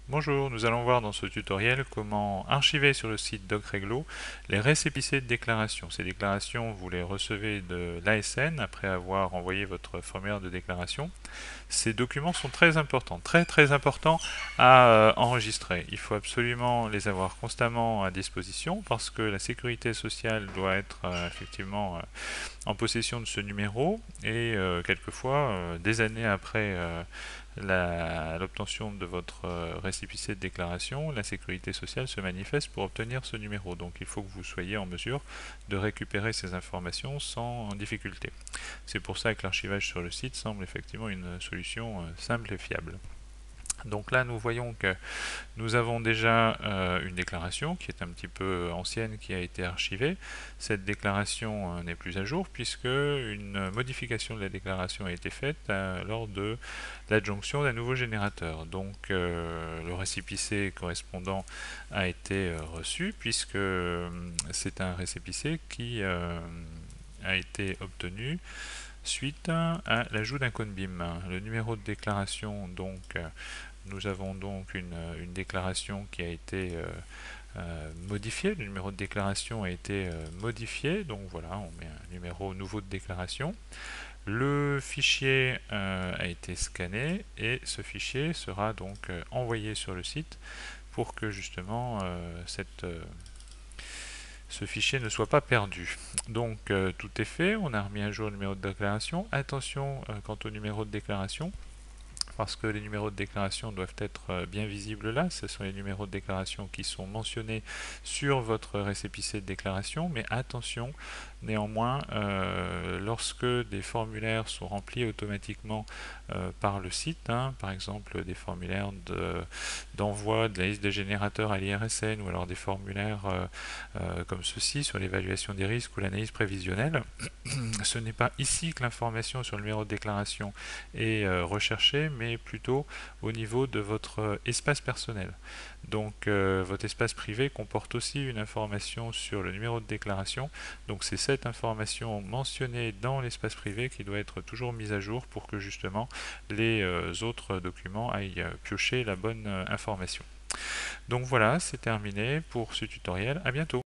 Bonjour, nous allons voir dans ce tutoriel comment archiver sur le site DocReglo les récépissés de déclaration. Ces déclarations, vous les recevez de l'ASN après avoir envoyé votre formulaire de déclaration. Ces documents sont très importants, très importants à enregistrer. Il faut absolument les avoir constamment à disposition parce que la sécurité sociale doit être effectivement en possession de ce numéro et quelquefois, des années après l'obtention de votre récépissé de déclaration, la sécurité sociale se manifeste pour obtenir ce numéro. Donc il faut que vous soyez en mesure de récupérer ces informations sans difficulté. C'est pour ça que l'archivage sur le site semble effectivement une solution simple et fiable. Donc là, nous voyons que nous avons déjà une déclaration qui est un petit peu ancienne qui a été archivée. Cette déclaration n'est plus à jour puisque une modification de la déclaration a été faite lors de l'adjonction d'un nouveau générateur. Donc le récépissé correspondant a été reçu puisque c'est un récépissé qui a été obtenu suite à l'ajout d'un code BIM. Le numéro de déclaration, donc, nous avons donc une déclaration qui a été modifiée. Le numéro de déclaration a été modifié. Donc voilà, on met un numéro nouveau de déclaration. Le fichier a été scanné et ce fichier sera donc envoyé sur le site pour que justement ce fichier ne soit pas perdu. Donc tout est fait, on a remis à jour le numéro de déclaration. Attention quant au numéro de déclaration, parce que les numéros de déclaration doivent être bien visibles là. Ce sont les numéros de déclaration qui sont mentionnés sur votre récépissé de déclaration, mais attention, néanmoins, lorsque des formulaires sont remplis automatiquement par le site, par exemple des formulaires d'envoi de la liste des générateurs à l'IRSN ou alors des formulaires comme ceci sur l'évaluation des risques ou l'analyse prévisionnelle, ce n'est pas ici que l'information sur le numéro de déclaration est recherchée, mais plutôt au niveau de votre espace personnel. Donc votre espace privé comporte aussi une information sur le numéro de déclaration. Donc c'est cette information mentionnée dans l'espace privé qui doit être toujours mise à jour pour que justement les autres documents aillent piocher la bonne information. Donc voilà, c'est terminé pour ce tutoriel. À bientôt.